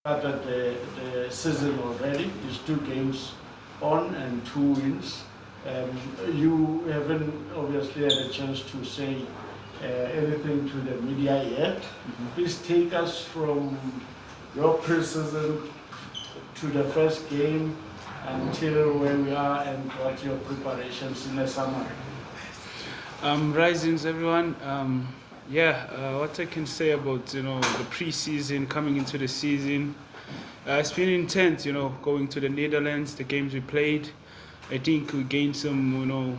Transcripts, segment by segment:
started the season already. It's 2 games on and 2 wins. You haven't obviously had a chance to say anything to the media yet. Please take us from your pre-season to the first game until where we are and what your preparations in the summer. Risings, everyone. What I can say about the pre-season coming into the season, it's been intense. Going to the Netherlands, the games we played, I think we gained some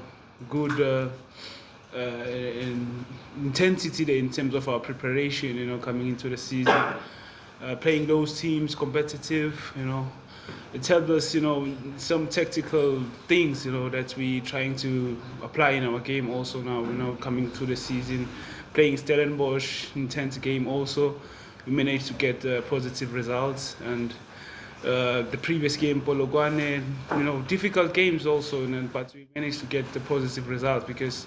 good intensity there in terms of our preparation. Coming into the season, playing those teams competitive. It helped us, some tactical things, that we trying to apply in our game also now, coming to the season, playing Stellenbosch, intense game also. We managed to get positive results and the previous game, Polokwane, difficult games also, but we managed to get the positive results because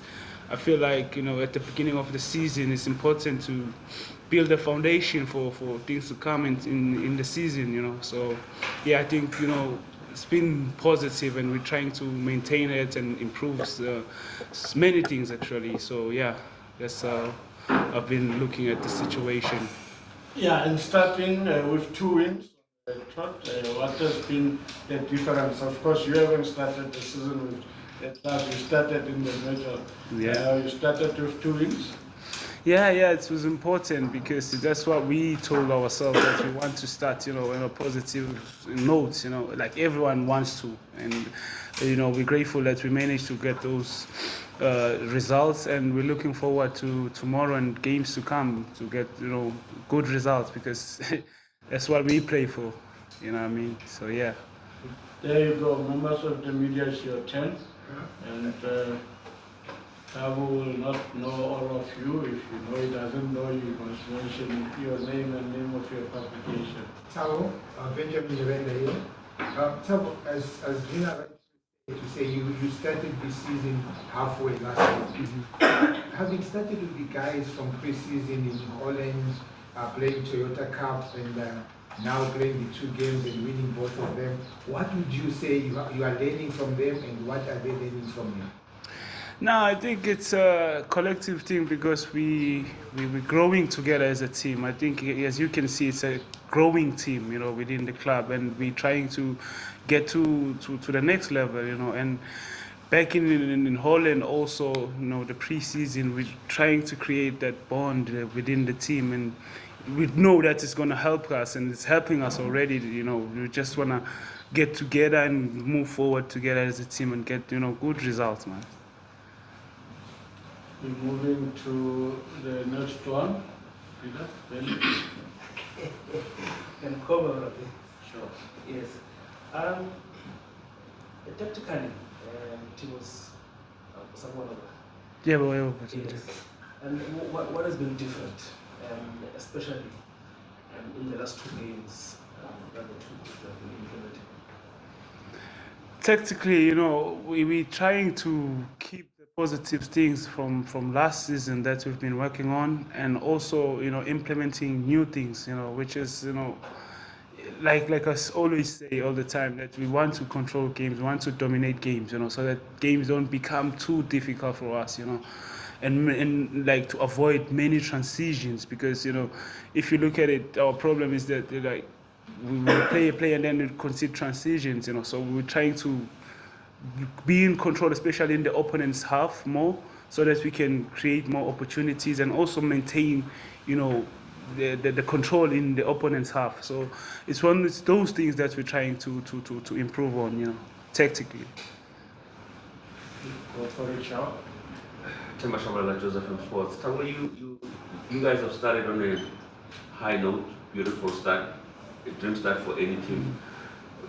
I feel like, at the beginning of the season, it's important to build a foundation for things to come in the season. So, yeah, I think, it's been positive and we're trying to maintain it and improve many things actually. So, yeah, that's how I've been looking at the situation. Yeah, and starting with 2 wins, what has been the difference? Of course, you haven't started the season with the club. You started in the middle. Yeah. You started with 2 wins. Yeah, it was important because that's what we told ourselves that we want to start, on a positive note, like everyone wants to. And, we're grateful that we managed to get those results and we're looking forward to tomorrow and games to come to get, good results because that's what we play for, you know what I mean? So, yeah. There you go, members of the media, it's your turn. And Thabo will not know all of you. If you know he doesn't know you, must mention your name and name of your publication. Thabo, Benjamin Renda here. Thabo, as Gina rightly to say, you started this season halfway last season. Having started with the guys from pre-season in Holland, playing Toyota Cup, and now playing the 2 games and winning both of them, what would you say you are learning from them, and what are they learning from you? No, I think it's a collective thing because we're growing together as a team. I think, as you can see, it's a growing team, within the club, and we're trying to get to the next level, And back in Holland, also, the preseason, we're trying to create that bond within the team, and we know that it's going to help us, and it's helping us already. We just want to get together and move forward together as a team and get good results, man. We're moving to the next one. Peter, then. Can cover a bit. Sure. Yes. Tactically, it was someone of Yeah, but yes. And what has been different, especially in the last 2 games that the two that have been implemented? tactically, we're trying to keep the positive things from last season that we've been working on, and also, implementing new things, which is, like I always say all the time, that we want to control games, we want to dominate games, so that games don't become too difficult for us, and like to avoid many transitions because if you look at it, our problem is that like we will play a play and then we concede transitions, so we're trying to be in control, especially in the opponent's half more, so that we can create more opportunities and also maintain, the control in the opponent's half. So it's those things that we're trying to improve on, tactically. Go for it, Shaw. Temashamala Joseph from Sports. Tabo, you guys have started on a high note, beautiful start. It didn't start for any team.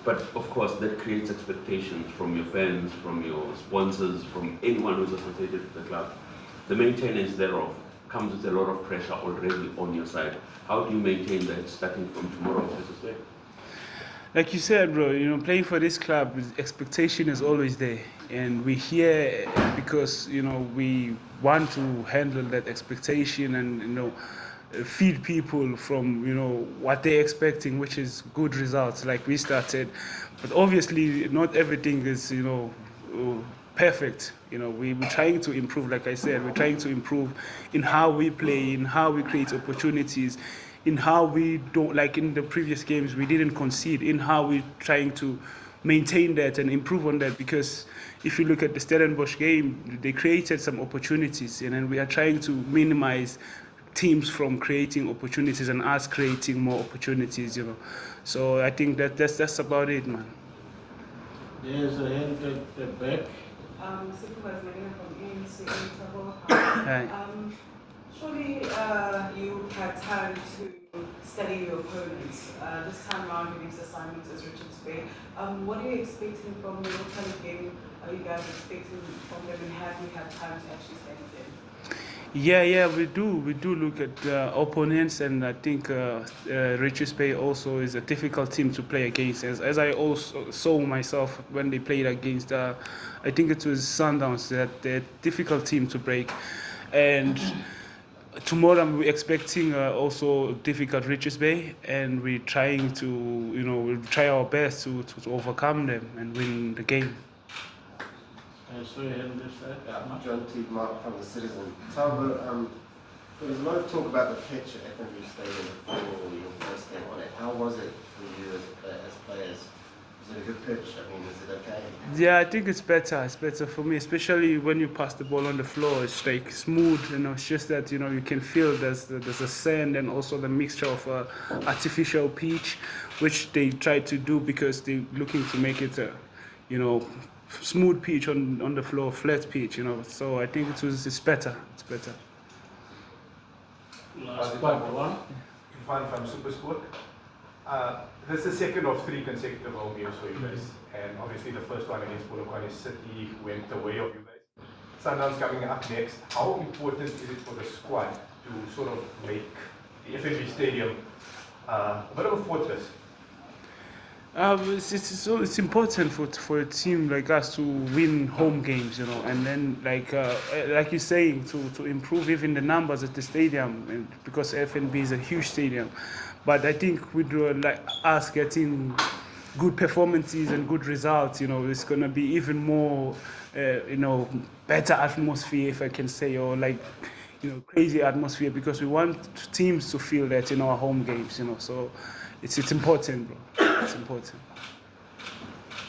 But of course, that creates expectations from your fans, from your sponsors, from anyone who's associated with the club. The maintenance thereof comes with a lot of pressure already on your side. How do you maintain that starting from tomorrow versus today? Like you said, bro, playing for this club, expectation is always there, and we're here because we want to handle that expectation, and feed people from what they're expecting, which is good results like we started. But obviously not everything is perfect. We're trying to improve. Like I said, we're trying to improve in how we play, in how we create opportunities, in how we don't, like in the previous games we didn't concede, in how we're trying to maintain that and improve on that. Because if you look at the Stellenbosch game, they created some opportunities, and then we are trying to minimize teams from creating opportunities and us creating more opportunities. So I think that's about it, man. There's a hand at the back. Supervisor Marina from ANC in Thabo. Hi. Surely you had time to study your opponents. This time around, your next assignment is Richards Bay. What are you expecting from them? What kind of game are you guys expecting from them, and have you had time to actually study them? Yeah, we do. We do look at opponents, and I think Richards Bay also is a difficult team to play against. As I also saw myself when they played against, I think it was Sundowns, that they're a difficult team to break. And tomorrow I'm expecting also difficult Richards Bay, and we're trying to, we'll try our best to overcome them and win the game. So you hand this side. Yeah, John T. Mark from the Citizen. Thabo, there was a lot of talk about the pitch at FNB Stadium before your first game on it. How was it for you as players? Is it a good pitch? I mean, is it okay? Yeah, I think it's better. It's better for me, especially when you pass the ball on the floor. It's like smooth, It's just that you can feel there's a sand and also the mixture of artificial pitch, which they try to do because they're looking to make it smooth pitch on the floor, flat pitch. So I think it's better. It's better. Last part one. Irfan from Supersport. This is the second of 3 consecutive home games for you guys, and obviously the first one against Polokwane City went the way of you guys. Sundowns coming up next. How important is it for the squad to sort of make the FNB Stadium a bit of a fortress? It's important for a team like us to win home games, and then like you're saying, to improve even the numbers at the stadium, and because FNB is a huge stadium. But I think with like us getting good performances and good results, it's gonna be even more, better atmosphere, if I can say, or like, crazy atmosphere, because we want teams to feel that in our home games, So it's important, bro. It's important.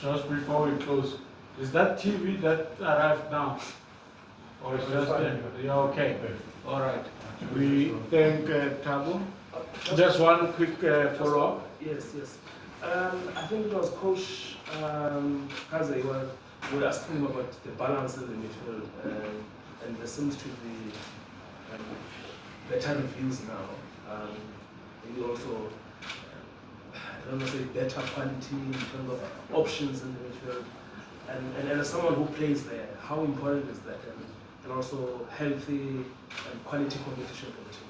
Just before we close, is that TV that arrived now? Or is just there? Yeah, okay. All right. We thank Thabo. Just one quick follow-up. Yes. I think it was Coach Kaze were asking him about the balance in the midfield, and there seems to be better reviews now. Maybe also, I don't know, say better quality in terms of options in the midfield. And as someone who plays there, how important is that? And also healthy and quality competition for the team.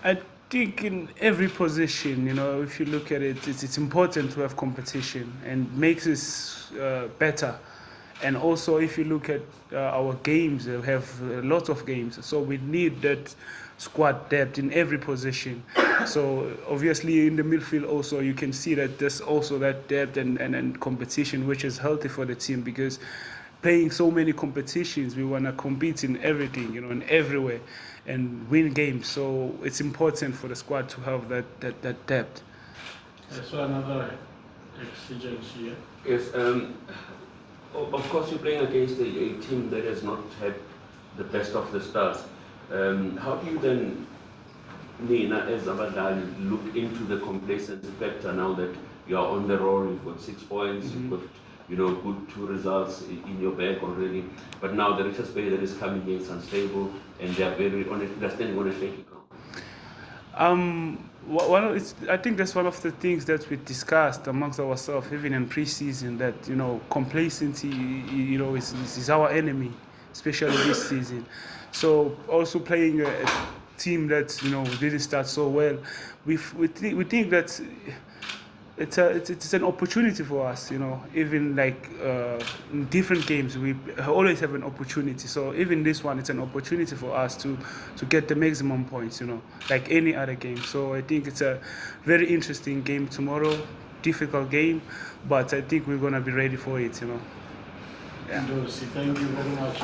I think in every position, if you look at it, it's important to have competition and makes us better. And also, if you look at our games, we have a lot of games, so we need that squad depth in every position. So obviously in the midfield also, you can see that there's also that depth and competition, which is healthy for the team, because playing so many competitions, we want to compete in everything, in everywhere, and win games. So it's important for the squad to have that depth. So another exigence here. Yes, of course you're playing against a team that has not had the best of the starts. How do you then, Nina, as Abadali, look into the complacency factor now that you are on the roll? You've got 6 points, you've got good 2 results in your bag already. But now the Richards Bay that is coming in is unstable, and they're standing on a shaky ground. I think that's one of the things that we discussed amongst ourselves, even in pre-season, that complacency, is our enemy, especially this season. So also playing a team that didn't start so well, we think that it's an opportunity for us, you know. Even like in different games, we always have an opportunity. So even this one, it's an opportunity for us to get the maximum points, you know, like any other game. So I think it's a very interesting game tomorrow, difficult game, but I think we're gonna be ready for it, you know. Yeah. Thank you very much.